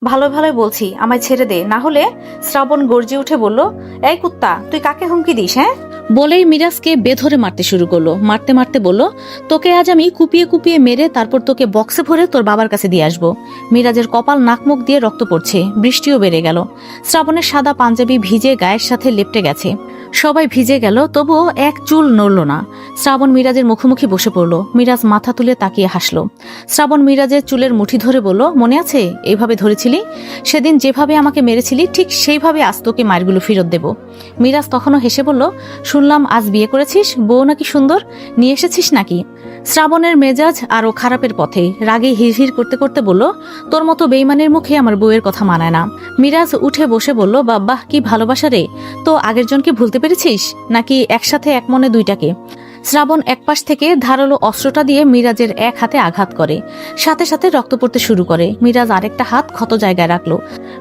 ভালো ভালোই বলছি, আমায় ছেড়ে দে, না হলে। শ্রাবণ গর্জে উঠে বলল, এই কুত্তা, তুই কাকে হুমকি দিস, হ্যাঁ? বলেই মিরাজকে বেধরে মারতে শুরু করলো। মারতে মারতে বলল, তোকে আজ আমি কুপিয়ে কুপিয়ে মেরে তারপর তোকে বক্সে ভরে তোর বাবার কাছে দিয়ে আসবো। মিরাজের কপাল নাকমুখ দিয়ে রক্ত পড়ছে, বৃষ্টিও বেড়ে গেল। শ্রাবণের সাদা পাঞ্জাবি ভিজে গায়ের সাথে লেপ্টে গেছে। সবাই ভিজে গেল, তবুও এক চুল নড়ল না। শ্রাবণ মিরাজের মুখোমুখি বসে পড়ল। মিরাজ মাথা তুলে তাকিয়ে হাসল। শ্রাবণ মিরাজের চুলের মুঠি ধরে বলল, মনে আছে এইভাবে ধরেছিলি? সেদিন যেভাবে আমাকে মেরেছিলি ঠিক সেইভাবে আজ তোকে মারগুলো ফেরত দেব। মিরাজ তখনও হেসে বলল, শুনলাম আজ বিয়ে করেছিস, বউ নাকি সুন্দর, নিয়ে এসেছিস নাকি? শ্রাবণের মেজাজ আরো খারাপের পথে, রাগে হিড়হিড় করতে করতে বলল, তোর মতো বেইমানের মুখে আমার বউয়ের কথা মানায় না। মিরাজ উঠে বসে বলল, বাহ কি ভালোবাসা রে, তো আগের জনকে ভুলতে পেরেছিস নাকি একসাথে এক মনে দুইটাকে? শ্রাবণ একপাশ থেকে ধারালো অস্ত্রটা দিয়ে মিরাজের এক হাতে আঘাত করে, সাথে সাথে রক্ত পড়তে শুরু করে। মিরাজ আরেকটা হাত ক্ষত জায়গায় রাখলো,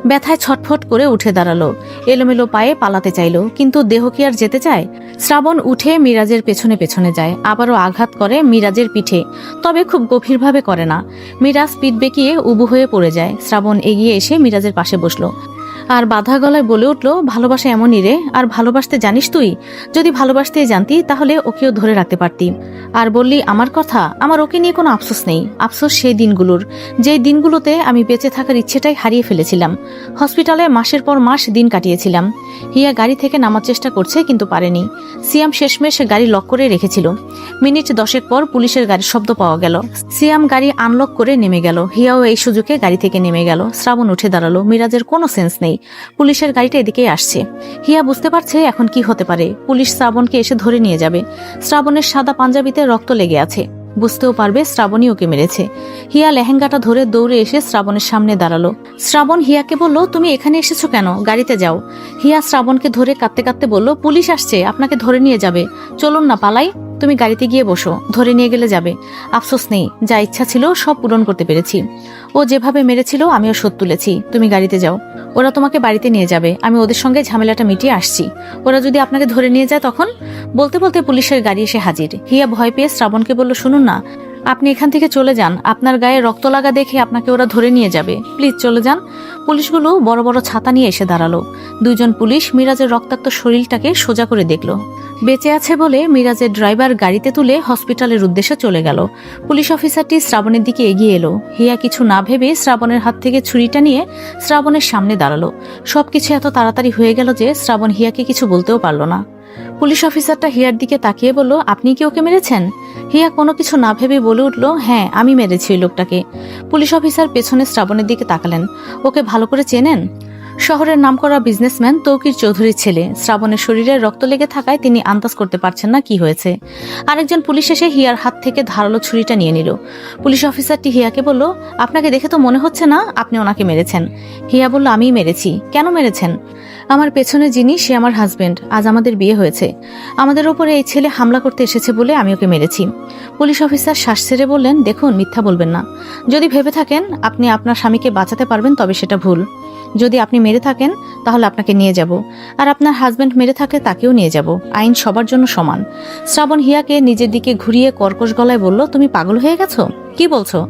ব্যথায় ছটফট করে উঠে দাঁড়ালো। এলোমেলো পায়ে পালাতে চাইলো, কিন্তু দেহ কি আর যেতে চায়? শ্রাবণ উঠে মিরাজের পেছনে পেছনে যায়, আবারও আঘাত করে মিরাজের পিঠে, তবে খুব গভীরভাবে করে না। মিরাজ পিঠ বেঁকিয়ে উবু হয়ে পড়ে যায়। শ্রাবণ এগিয়ে এসে মিরাজের পাশে বসলো, আর বাধা গলায় বলে উঠল, ভালোবাসা এমনই রে, আর ভালোবাসতে জানিস তুই? যদি ভালোবাসতেই জানতি তাহলে ওকেও ধরে রাখতে পারতি। আর বললি আমার কথা, আমার ওকে নিয়ে কোনো আফসোস নেই। আফসোস সেই দিনগুলোর, যেই দিনগুলোতে আমি বেঁচে থাকার ইচ্ছেটাই হারিয়ে ফেলেছিলাম। হসপিটালে মাসের পর মাস দিন কাটিয়েছিলাম। হিয়া গাড়ি থেকে নামার চেষ্টা করছে, কিন্তু পারেনি। সিয়াম শেষমেশ গাড়ি লক করে রেখেছিল। মিনিট 10 পর পুলিশের গাড়ির শব্দ পাওয়া গেল। সিয়াম গাড়ি আনলক করে নেমে গেল। হিয়াও এই সুযোগে গাড়ি থেকে নেমে গেল। শ্রাবণ উঠে দাঁড়ালো। মিরাজের কোনো সেন্স নেই, পুলিশের গাড়িটা এদিকেই আসছে। হিয়া বুঝতে পারছে এখন কি হতে পারে। পুলিশ শ্রাবণকে এসে ধরে নিয়ে যাবে। শ্রাবণের সাদা পাঞ্জাবিতে রক্ত লেগে আছে, বুঝতেও পারবে শ্রাবণই ওকে মেরেছে। হিয়া লেহেঙ্গাটা ধরে দৌড়ে এসে শ্রাবণের সামনে দাঁড়ালো। শ্রাবণ হিয়াকে বলল, তুমি এখানে এসেছো কেন? গাড়িতে যাও। হিয়া শ্রাবণকে ধরে কাঁদতে কাঁদতে বলল, পুলিশ আসছে, আপনাকে ধরে নিয়ে যাবে, চলুন না পালাই। তুমি গাড়িতে গিয়ে বসো, ধরে নিয়ে গেলে যাবে। আফসোস নেই, যা ইচ্ছা ছিল সব পূরণ করতে পেরেছি। ও যেভাবে মেরেছিল আমিও শোধ তুলেছি। তুমি গাড়িতে যাও, ওরা তোমাকে বাড়িতে নিয়ে যাবে। আমি ওদের সঙ্গে ঝামেলাটা মিটিয়ে আসছি। ওরা যদি আপনাকে ধরে নিয়ে যায় তখন? বলতে বলতে পুলিশের গাড়ি এসে হাজির। হিয়া ভয় পেয়ে শ্রাবণকে বলল, শুনুন না, আপনি এখান থেকে চলে যান, আপনার গায়ে রক্ত লাগা দেখে আপনাকে ওরা ধরে নিয়ে যাবে, প্লিজ চলে যান। পুলিশগুলো বড় বড় ছাতা নিয়ে এসে দাঁড়ালো। দুইজন পুলিশ মিরাজের রক্তাক্ত শরীরটাকে সোজা করে দেখলো। বেঁচে আছে বলে মিরাজের ড্রাইভার গাড়িতে তুলে হসপিটালের উদ্দেশ্যে চলে গেল। পুলিশ অফিসারটি শ্রাবণের দিকে এগিয়ে এলো। হিয়া কিছু না ভেবে শ্রাবণের হাত থেকে ছুরিটা নিয়ে শ্রাবণের সামনে দাঁড়ালো। সবকিছু এত তাড়াতাড়ি হয়ে গেল যে শ্রাবণ হিয়াকে কিছু বলতেও পারল না। পুলিশ অফিসারটা হিয়ার দিকে তাকিয়ে বলল, আপনি কি ওকে মেরেছেন? হিয়া কোনো কিছু না ভেবে বলে উঠল, হ্যাঁ আমি মেরেছি ওই লোকটাকে। পুলিশ অফিসার পেছনে শ্রাবণের দিকে তাকালেন। ওকে ভালো করে চেনেন? শহরের নামকরা বিজনেসম্যান তৌকির চৌধুরীর ছেলে। শ্রাবণের শরীরে রক্ত লেগে থাকায় তিনি আন্দাজ করতে পারছেন না কি হয়েছে। আরেকজন পুলিশ এসে হিয়ার হাত থেকে ধারালো ছুরিটা নিয়ে নিল। পুলিশ অফিসারটি হিয়াকে বলল, আপনাকে দেখে তো মনে হচ্ছে না আপনি ওনাকে মেরেছেন। হিয়া বলল, আমিই মেরেছি। কেন মেরেছেন? আমার পেছনে যিনি, সে আমার হাজবেন্ড। আজ আমাদের বিয়ে হয়েছে। আমাদের ওপরে এই ছেলে হামলা করতে এসেছে বলে আমি ওকে মেরেছি। পুলিশ অফিসার শ্বাস ছেড়ে বললেন, দেখুন, মিথ্যা বলবেন না। যদি ভেবে থাকেন আপনি আপনার স্বামীকে বাঁচাতে পারবেন তবে সেটা ভুল। যদি আপনি মেরে থাকেন তাহলে আপনাকে নিয়ে যাব, আর আপনার হাজবেন্ড মেরে থাকে তাকেও নিয়ে যাব। আইন সবার জন্য সমান। শ্রাবণ হিয়াকে নিজের দিকে ঘুরিয়ে কর্কশ গলায় বলল, তুমি পাগল হয়ে গেছো? কি বলছো?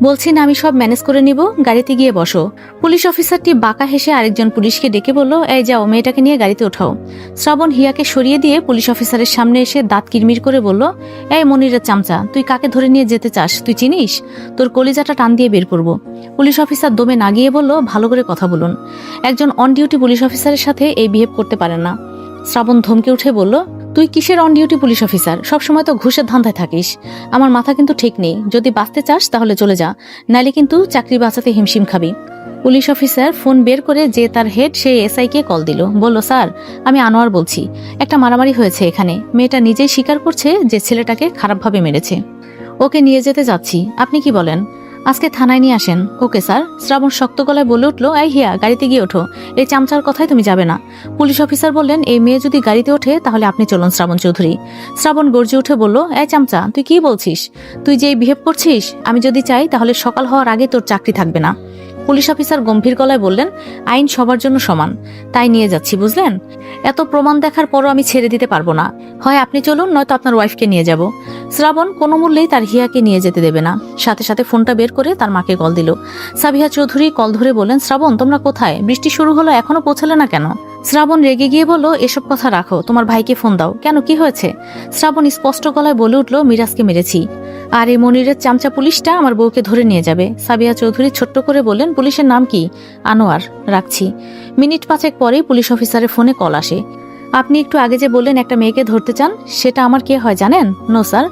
বলছি না আমি সব ম্যানেজ করে নিব, গাড়িতে গিয়ে বসো। পুলিশ অফিসারটি বাঁকা হেসে আরেকজন পুলিশকে ডেকে বলল, এই যাও, মেয়েটাকে নিয়ে গাড়িতে ওঠাও। শ্রাবণ হিয়াকে সরিয়ে দিয়ে পুলিশ অফিসারের সামনে এসে দাঁত কিরমির করে বলল, এই মনিরের চামচা, তুই কাকে ধরে নিয়ে যেতে চাস তুই চিনিস? তোর কলিজাটা টান দিয়ে বের করব। পুলিশ অফিসার দমে না গিয়ে বলল, ভালো করে কথা বলুন, একজন অন ডিউটি পুলিশ অফিসারের সাথে এই বিহেভ করতে পারেন না। শ্রাবণ ধমকে উঠে বলল, তুই কিসের অন ডিউটি পুলিশ অফিসার? সবসময় তো ঘুষের ধান্দায় থাকিস। আমার মাথা কিন্তু ঠিক নেই। যদি বাঁচতে চাস তাহলে চলে যা, নাইলে কিন্তু চাকরি বাঁচাতে হিমশিম খাবি। পুলিশ অফিসার ফোন বের করে যে তার হেড সেই এসআই কে কল দিল। বলল, স্যার আমি আনোয়ার বলছি, একটা মারামারি হয়েছে এখানে। মেয়েটা নিজেই স্বীকার করছে যে ছেলেটাকে খারাপভাবে মেরেছে। ওকে নিয়ে যেতে যাচ্ছি, আপনি কি বলেন? আজকে থানায় নিয়ে আসেন। Okay sir. শ্রাবণ শক্ত গলায় বলে উঠল, এই হিয়া, গাড়িতে গিয়ে ওঠো, এই চামচার কথায় তুমি যাবে না। পুলিশ অফিসার বললেন, এই মেয়ে যদি গাড়িতে ওঠে তাহলে আপনি চলুন শ্রাবণ চৌধুরী। শ্রাবণ গর্জে উঠে বলল, এই চামচা, তুই কি বলছিস? তুই যে বিহেভ করছিস, আমি যদি চাই তাহলে সকাল হওয়ার আগে তোর চাকরি থাকবে না। পুলিশ অফিসার গম্ভীর গলায় বললেন, আইন সবার জন্য সমান, তাই নিয়ে যাচ্ছি, বুঝলেন? এত প্রমাণ দেখার পরও আমি ছেড়ে দিতে পারবো না। হয় আপনি চলুন, নয়তো আপনার ওয়াইফকে নিয়ে যাব। শ্রাবণ কোনো মূল্যেই তার হিয়াকে নিয়ে যেতে দেবে না। সাথে সাথে ফোনটা বের করে তার মাকে কল দিল। সাবিহা চৌধুরী কল ধরে বললেন, শ্রাবণ তোমরা কোথায়? বৃষ্টি শুরু হলো, এখনো পৌঁছালে না কেন? শ্রাবণ রেগে গিয়ে বলল, এসব কথা রাখো, তোমার ভাইকে ফোন দাও। কেন, কি হয়েছে? শ্রাবণ স্পষ্ট গলায় বলে উঠল, মিরাজকে মেরেছি, আর এই মনিরের চামচা পুলিশটা আমার বউকে ধরে নিয়ে যাবে। সাবিহা চৌধুরী ছোট্ট করে বললেন, পুলিশের নাম কি? আনোয়ার। রাখছি। মিনিট 5 পরেই পুলিশ অফিসারের ফোনে কল আসে। আপনি একটু আগে যে বললেন একটা মেয়েকে ধরতে চান, সেটা আমার কে হয় জানেন? No sir.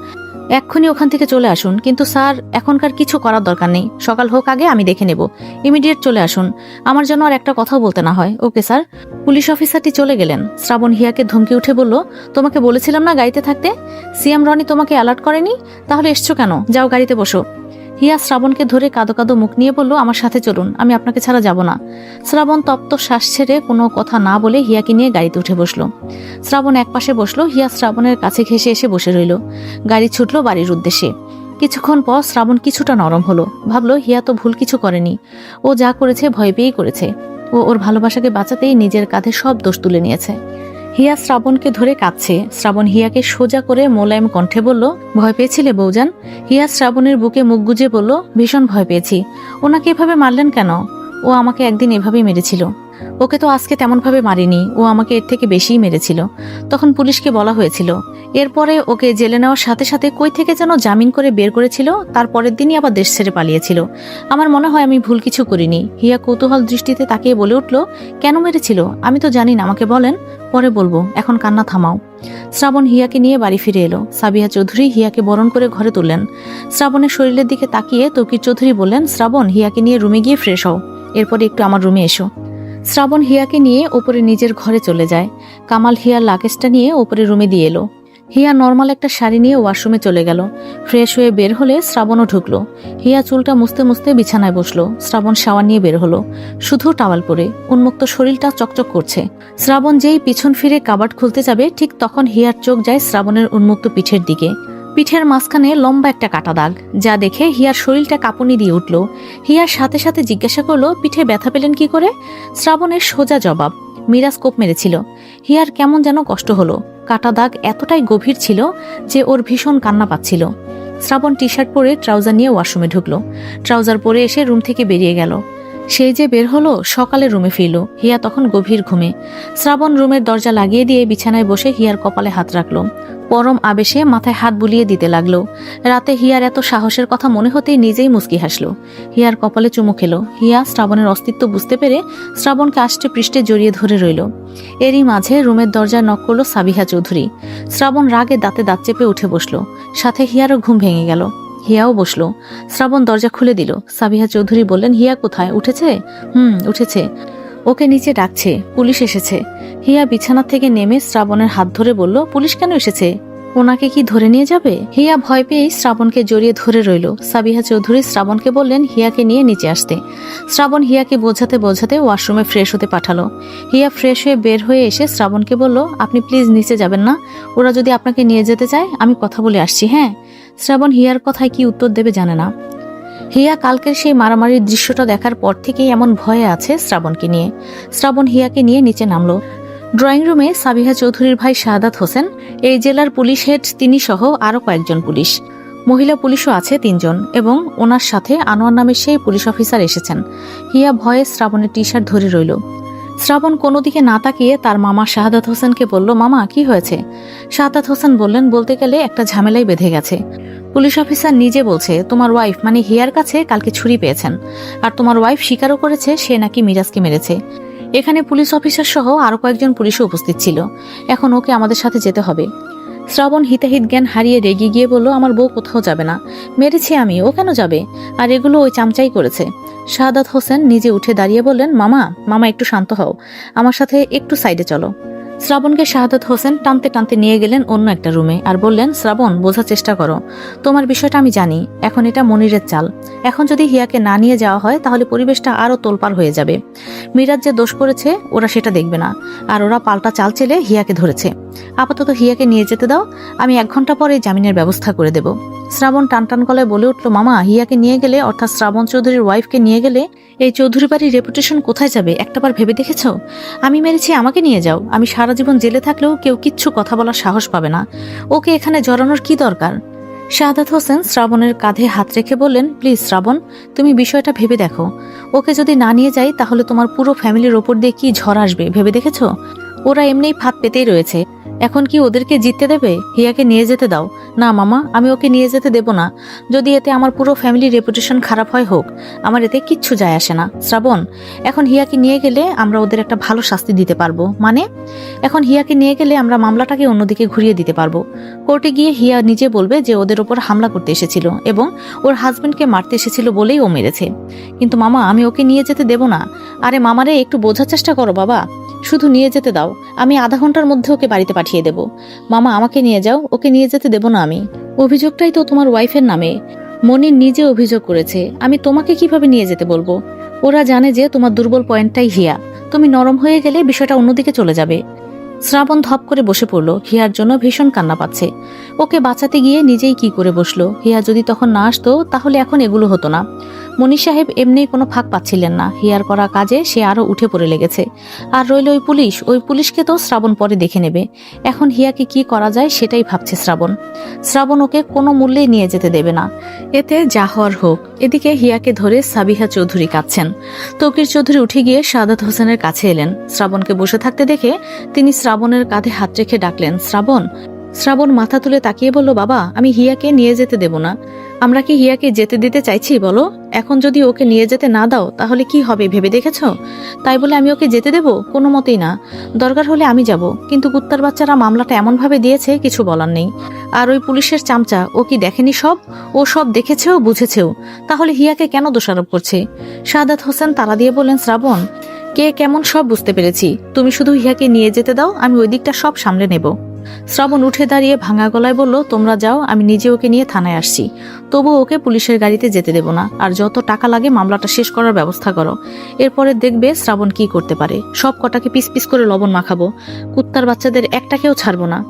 এক্ষুনি ওখান থেকে চলে আসুন। কিন্তু স্যার, এখনকার কিছু করার দরকার নেই, সকাল হোক আগে, আমি দেখে নেব। ইমিডিয়েট চলে আসুন, আমার জন্য আর একটা কথাও বলতে না হয়। Okay sir. পুলিশ অফিসারটি চলে গেলেন। শ্রাবণ হিয়াকে ধমকে উঠে বলল, তোমাকে বলেছিলাম না গাড়িতে থাকতে? সিএম রনি তোমাকে অ্যালার্ট করেনি? তাহলে এসছো কেন? যাও গাড়িতে বসো। হিয়া শ্রাবণকে ধরে কাঁদো কাঁদো মুখ নিয়ে বলল, আমার সাথে চলুন, আমি আপনাকে ছাড়া যাব না। শ্রাবণ তপ্ত শ্বাস ছেড়ে কোনো কথা না বলে হিয়াকে নিয়ে গাড়িতে উঠে বসলো। শ্রাবণ একপাশে বসলো, হিয়া শ্রাবণের কাছে ঘেঁষে এসে বসে রইল। গাড়ি ছুটলো বাড়ির উদ্দেশ্যে। কিছুক্ষণ পর শ্রাবণ কিছুটা নরম হলো। ভাবলো হিয়া তো ভুল কিছু করেনি, ও যা করেছে ভয় পেয়েই করেছে। ও ওর ভালোবাসাকে বাঁচাতেই নিজের কাঁধে সব দোষ তুলে নিয়েছে। হিয়া শ্রাবণকে ধরে কাঁদছে। শ্রাবণ হিয়াকে সোজা করে মোলায়েম কণ্ঠে বলল, ভয় পেয়েছিলে বউজান? হিয়া শ্রাবণের বুকে মুখ গুজে বলল, ভীষণ ভয় পেয়েছি। ওনাকে এভাবে মারলেন কেন? ও আমাকে একদিন এভাবেই মেরেছিল। ওকে তো আজকে তেমন ভাবে মারিনি, ও আমাকে এর থেকে বেশিই মেরেছিল। তখন পুলিশকে বলা হয়েছিল। এরপরে ওকে জেলে নেওয়ার সাথে সাথে কই থেকে যেন জামিন করে বের করেছিল, তারপরের দিনই আবার দেশ ছেড়ে পালিয়েছিল। আমার মনে হয় আমি ভুল কিছু করিনি। হিয়া কৌতূহল দৃষ্টিতে তাকিয়ে বলে উঠল, কেন মেরেছিল? আমি তো জানি না, আমাকে বলেন, পরে বলবো, এখন কান্না থামাও। শ্রাবণ হিয়াকে নিয়ে বাড়ি ফিরে এলো। সাবিহা চৌধুরী হিয়াকে বরণ করে ঘরে তুললেন। শ্রাবণের শরীরের দিকে তাকিয়ে তৌকির চৌধুরী বললেন, শ্রাবণ, হিয়াকে নিয়ে রুমে গিয়ে ফ্রেশ হও, এরপরে একটু আমার রুমে এসো। শ্রাবণ হিয়াকে নিয়ে ওপরে নিজের ঘরে চলে যায়। কামাল হিয়ার লাগেজটা নিয়ে ওপরে রুমে দিয়ে এলো। হিয়া নর্মাল একটা শাড়ি নিয়ে ওয়াশরুমে চলে গেল। ফ্রেশ হয়ে বের হলে শ্রাবণও ঢুকলো। হিয়া চুলটা মুছতে মুছতে বিছানায় বসলো। শ্রাবণ শাওয়ার নিয়ে বের হলো, শুধু টাওয়াল পরে, উন্মুক্ত শরীরটা চকচক করছে। শ্রাবণ যেই পিছন ফিরে কাবার্ড খুলতে যাবে, ঠিক তখন হিয়ার চোখ যায় শ্রাবণের উন্মুক্ত পিঠের দিকে। পিঠের মাঝখানে লম্বা একটা কাটা দাগ, যা দেখে হিয়ার শরীরটা কাঁপুনি দিয়ে উঠল। হিয়ার সাথে সাথে জিজ্ঞাসা করলো, পিঠে ব্যথা পেলেন কি করে? শ্রাবণের সোজা জবাব, মিরাজ কোপ মেরেছিল। হিয়ার কেমন যেন কষ্ট হলো। কাটা দাগ এতটাই গভীর ছিল যে ওর ভীষণ কান্না পাচ্ছিল। শ্রাবণ টি শার্ট পরে ট্রাউজার নিয়ে ওয়াশরুমে ঢুকলো। ট্রাউজার পরে এসে রুম থেকে বেরিয়ে গেল। সেই যে বের হলো, সকালে রুমে ফিরল। হিয়া তখন গভীর ঘুমে। শ্রাবণ রুমের দরজা লাগিয়ে দিয়ে বিছানায় বসে হিয়ার কপালে হাত রাখলো। পরম আবেশে মাথায় হাত বুলিয়ে দিতে লাগলো। রাতে হিয়ার এত সাহসের কথা মনে হতেই নিজেই মুচকি হাসলো। হিয়ার কপালে চুমু খেলো। হিয়া শ্রাবণের অস্তিত্ব বুঝতে পেরে শ্রাবণকে আষ্টে পৃষ্ঠে জড়িয়ে ধরে রইল। এরই মাঝে রুমের দরজায় নক করলো সাবিহা চৌধুরী। শ্রাবণ রাগে দাঁতে দাঁত চেপে উঠে বসলো। সাথে হিয়ারও ঘুম ভেঙে গেল। হিয়াও বসলো। শ্রাবণ দরজা খুলে দিল। সাবিহা চৌধুরী বললেন, হিয়া কোথায়? উঠেছে? উঠেছে। ওকে নিচে ডাকছে, পুলিশ এসেছে। হিয়া বিছানা থেকে নেমে শ্রাবণের হাত ধরে বলল, পুলিশ কেন এসেছে? ওনাকে কি ধরে নিয়ে যাবে? হিয়া ভয় পেয়ে শ্রাবণকে জড়িয়ে ধরে রইল। সাবিহা চৌধুরী শ্রাবণকে বললেন হিয়াকে নিয়ে নিচে আসতে। শ্রাবণ হিয়াকে বোঝাতে বোঝাতে ওয়াশরুমে ফ্রেশ হতে পাঠালো। হিয়া ফ্রেশ হয়ে বের হয়ে এসে শ্রাবণকে বলল, আপনি প্লিজ নিচে যাবেন না? ওরা যদি আপনাকে নিয়ে যেতে চায়, আমি কথা বলে আসছি, হ্যাঁ? শ্রাবণ হিয়ার কথায় কি উত্তর দেবে জানে না। হিয়া কালকের সেই মারামারির দৃশ্যটা দেখার পর থেকেই এমন ভয়ে আছে শ্রাবণকে নিয়ে। শ্রাবণ হিয়াকে নিয়ে নিচে নামলো। ড্রয়িং রুমে সাবিহা চৌধুরীর ভাই শাহাদাত হোসেন, এই জেলার পুলিশ হেড তিনি সহ আরো কয়েকজন পুলিশ, মহিলা পুলিশও আছে 3 জন, এবং ওনার সাথে আনোয়ার নামের সেই পুলিশ অফিসার এসেছেন। হিয়া ভয়ে শ্রাবণের টি শার্ট ধরে রইল। শ্রাবণ কোনো দিকে না তাকিয়ে তার মামা শাহাদাত হোসেনকে বলল, মামা কি হয়েছে? শাহাদাত হোসেন বললেন, বলতে গেলে একটা ঝামেলাই বেঁধে গেছে। পুলিশ অফিসার নিজে বলছে তোমার ওয়াইফ মানে হিয়ার কাছে কালকে ছুরি পেয়েছেন, আর তোমার ওয়াইফ স্বীকারও করেছে সে নাকি মিরাজকে মেরেছে। এখানে পুলিশ অফিসার সহ আরো কয়েকজন পুলিশও উপস্থিত ছিল। এখন ওকে আমাদের সাথে যেতে হবে। শ্রাবণ হিতাহিত জ্ঞান হারিয়ে রেগে গিয়ে বলল, আমার বউ কোথাও যাবে না, মেরেছি আমি, ও কেন যাবে? আর এগুলো ওই চামচাই করেছে। শাহাদাত হোসেন নিজে উঠে দাঁড়িয়ে বললেন, মামা একটু শান্ত হও, আমার সাথে একটু সাইডে চলো। শ্রাবণকে শাহাদাত হোসেন টানতে টানতে নিয়ে গেলেন অন্য একটা রুমে আর বললেন, শ্রাবণ বোঝার চেষ্টা করো, তোমার বিষয়টা আমি জানি। এখন এটা মনিরের চাল। এখন যদি হিয়াকে না নিয়ে যাওয়া হয় তাহলে পরিবেশটা আরো তোলপাড় হয়ে যাবে। মিরাজ যে দোষ করেছে ওরা সেটা দেখবে না, আর ওরা পাল্টা চাল চেলে হিয়াকে ধরেছে। আপাতত হিয়াকে নিয়ে যেতে দাও, আমি 1 ঘন্টা পরে জামিনের ব্যবস্থা করে দেব। শ্রাবণ টানটান গলায় বলে উঠল, মামা, হিয়াকে নিয়ে গেলে, অর্থাৎ শ্রাবণ চৌধুরীর ওয়াইফকে নিয়ে গেলে এই চৌধুরী বাড়ির রেপুটেশন কোথায় যাবে একটাবার ভেবে দেখেছ? আমি মেরেছি, আমাকে নিয়ে যাও। আমি সারা জীবন জেলে থাকলেও কেউ কিচ্ছু কথা বলার সাহস পাবে না। ওকে এখানে জড়ানোর কি দরকার? শাহাদাত হোসেন শ্রাবণের কাঁধে হাত রেখে বললেন, প্লিজ শ্রাবণ, তুমি বিষয়টা ভেবে দেখো। ওকে যদি না নিয়ে যাই তাহলে তোমার পুরো ফ্যামিলির ওপর দিয়ে কি ঝড় আসবে ভেবে দেখেছ? ওরা এমনিই ফাঁদ পেতেই রয়েছে, এখন কি ওদেরকে জিততে দেবে? হিয়াকে নিয়ে যেতে দাও। না মামা, আমি ওকে নিয়ে যেতে দেব না। যদি এতে আমার পুরো ফ্যামিলির রেপুটেশন খারাপ হয় হোক, আমার এতে কিচ্ছু যায় আসে না। শ্রাবণ, এখন হিয়াকে নিয়ে গেলে আমরা ওদের একটা ভালো শাস্তি দিতে পারবো। মানে? এখন হিয়াকে নিয়ে গেলে আমরা মামলাটাকে অন্যদিকে ঘুরিয়ে দিতে পারবো। কোর্টে গিয়ে হিয়া নিজে বলবে যে ওদের ওপর হামলা করতে এসেছিল এবং ওর হাজবেন্ডকে মারতে এসেছিল বলেই ও মেরেছে। কিন্তু মামা, আমি ওকে নিয়ে যেতে দেব না। আরে মামারে, একটু বোঝার চেষ্টা করো বাবা, শুধু নিয়ে যেতে দাও। আমি আধা ঘন্টার মধ্যে ওকে বাড়িতে পাঠিয়ে দেব। মামা, আমাকে নিয়ে যাও, ওকে নিয়ে যেতে দেব না আমি। অভিযোগটাই তো তোমার ওয়াইফের নামে, মনির নিজে অভিযোগ করেছে, আমি তোমাকে কিভাবে নিয়ে যেতে বলবো? ওরা জানে যে তোমার দুর্বল পয়েন্টটাই হিয়া, তুমি নরম হয়ে গেলে বিষয়টা অন্যদিকে চলে যাবে। শ্রাবণ ধপ করে বসে পড়ল, হিয়ার জন্য ভীষণ কান্না পাচ্ছে। ওকে বাঁচাতে গিয়ে নিজেই কি করে বসলো। হিয়া যদি তখন না আসতো তাহলে এখন এগুলো হতো না। মনি সাহেব এমনি কোনো ফাঁক পাচ্ছিলেন না, হিয়ার করা কাজে সে আরো উঠে পড়ে লেগেছে। আর রইল ওই পুলিশকে তো শ্রাবণ পরে দেখে নেবে। এখন হিয়াকে কি করা যায় সেটাই ভাবছে শ্রাবণ। শ্রাবণ ওকে কোনো মূল্যেই নিয়ে যেতে দেবে না, এতে যা হওয়ার হোক। এদিকে হিয়াকে ধরে সাবিহা চৌধুরী কাঁদছেন। তৌকির চৌধুরী উঠে গিয়ে শাহাদাত হোসেনের কাছে এলেন। শ্রাবণকে বসে থাকতে দেখে তিনি শ্রাবণের কাঁধে হাত রেখে ডাকলেন, শ্রাবণ। শ্রাবণ মাথা তুলে তাকিয়ে বলল, বাবা, আমি হিয়াকে নিয়ে যেতে দেব না। আমরা কি হিয়াকে যেতে দিতে চাইছি বলো? এখন যদি ওকে নিয়ে যেতে না দাও তাহলে কি হবে ভেবে দেখেছ? তাই বলে আমি ওকে যেতে দেব? কোনো মতেই না। দরকার হলে আমি যাব, কিন্তু কুত্তার বাচ্চারা মামলাটা এমনভাবে দিয়েছে কিছু বলার নেই। আর ওই পুলিশের চামচা, ও কি দেখেনি সব? ও সব দেখেছেও বুঝেছেও, তাহলে হিয়াকে কেন দোষারোপ করছে? শাহাদাত হোসেন তাড়া দিয়ে বললেন, শ্রাবণ, কে কেমন সব বুঝতে পেরেছি, তুমি শুধু হিয়াকে নিয়ে যেতে দাও, আমি ওই দিকটা সব সামলে নেব। শ্রাবণ উঠে দাঁড়িয়ে ভাঙা গলায় বলল, তোমরা যাও, আমি নিজে ওকে নিয়ে থানায় আসছি। তবু ওকে পুলিশের গাড়িতে যেতে দেব না। আর যত টাকা লাগে মামলাটা শেষ করার ব্যবস্থা করো। এরপরে দেখবে শ্রাবণ কি করতে পারে। সব কটাকে পিস পিস করে লবণ মাখাবো, কুত্তার বাচ্চাদের একটাকেও ছাড়বো না।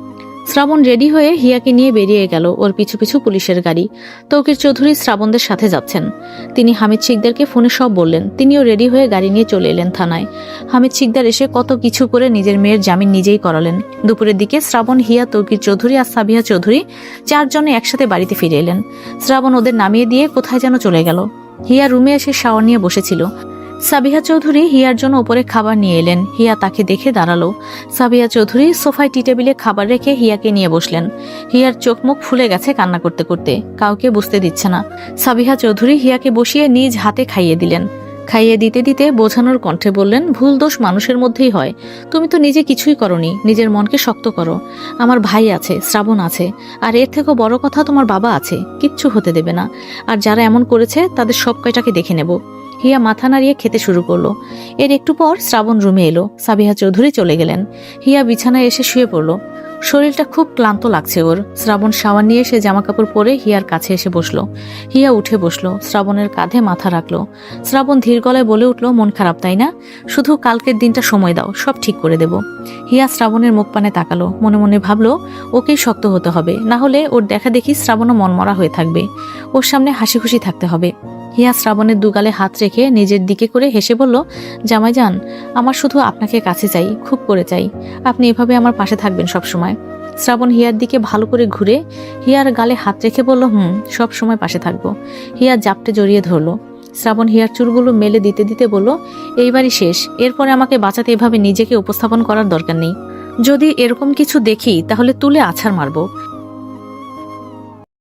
শ্রাবণ রেডি হয়ে হিয়াকে নিয়ে বেরিয়ে গেল। ওর পিছু পিছু পুলিশের গাড়ি। তৌকির চৌধুরী শ্রাবণদের সাথে যাচ্ছেন। তিনি হামিদ শিকদারকে ফোনে সব বললেন। তিনিও রেডি হয়ে গাড়ি নিয়ে চলে এলেন থানায়। হামিদ শিকদার এসে কত কিছু করে নিজের মেয়ের জামিন নিজেই করালেন। দুপুরের দিকে শ্রাবণ, হিয়া, তৌকির চৌধুরী আর সাবিহা চৌধুরী 4 জনে একসাথে বাড়িতে ফিরে এলেন। শ্রাবণ ওদের নামিয়ে দিয়ে কোথায় যেন চলে গেল। হিয়া রুমে এসে শাওয়ার নিয়ে বসেছিল। সাবিহা চৌধুরী হিয়ার জন্য উপরে খাবার নিয়ে এলেন। হিয়া তাকে দেখে দাঁড়ালো। সাবিহা চৌধুরী সোফায় টি টেবিলে খাবার রেখে হিয়াকে নিয়ে বসলেন। হিয়ার চোখ মুখ ফুলে গেছে কান্না করতে করতে, কাউকে বুঝতে দিচ্ছে না। সাবিহা চৌধুরী হিয়াকে বসিয়ে নিজ হাতে খাইয়ে দিলেন। খাইয়ে দিতে দিতে বোঝানোর কণ্ঠে বললেন, ভুল দোষ মানুষের মধ্যেই হয়, তুমি তো নিজে কিছুই করনি। নিজের মনকে শক্ত করো। আমার ভাই আছে, শ্রাবণ আছে, আর এর থেকেও বড় কথা তোমার বাবা আছে, কিচ্ছু হতে দেবে না। আর যারা এমন করেছে তাদের সব কয়টাকে দেখে নেব। হিয়া মাথা নাড়িয়ে খেতে শুরু করলো। এর একটু পর শ্রাবণ রুমে এলো। সাবিহা চৌধুরী চলে গেলেন। হিয়া বিছানায় এসে শুয়ে পড়ল। শরীরটা খুব ক্লান্ত লাগছে ওর। শ্রাবণ শাওয়ার নিয়ে এসে জামা কাপড় পরে হিয়ার কাছে এসে বসলো। হিয়া উঠে বসলো, শ্রাবণের কাঁধে মাথা রাখলো। শ্রাবণ ধীর গলায় বলে উঠলো, মন খারাপ তাই না? শুধু কালকের দিনটা সময় দাও, সব ঠিক করে দেব। হিয়া শ্রাবণের মুখ পানে তাকালো। মনে মনে ভাবলো, ওকেই শক্ত হতে হবে, না হলে ওর দেখা দেখি শ্রাবণও মনমরা হয়ে থাকবে। ওর সামনে হাসি খুশি থাকতে হবে। হিয়া শ্রাবণের দুগালে হাত রেখে নিজের দিকে করে হেসে বলল, জামাইজান, আমার শুধু আপনাকে কাছে চাই, খুব করে চাই। আপনি এভাবে আমার পাশে থাকবেন সব সময়। শ্রাবণ হিয়ার দিকে ভালো করে ঘুরে হিয়ার গালে হাত রেখে বলল, সব সময় পাশে থাকবো। হিয়া জাপটে জড়িয়ে ধরলো। শ্রাবণ হিয়ার চুলগুলো মেলে দিতে দিতে বলল, এইবারই শেষ, এরপরে আমাকে বাঁচাতে এভাবে নিজেকে উপস্থাপন করার দরকার নেই। যদি এরকম কিছু দেখি তাহলে তুলে আছাড় মারবো।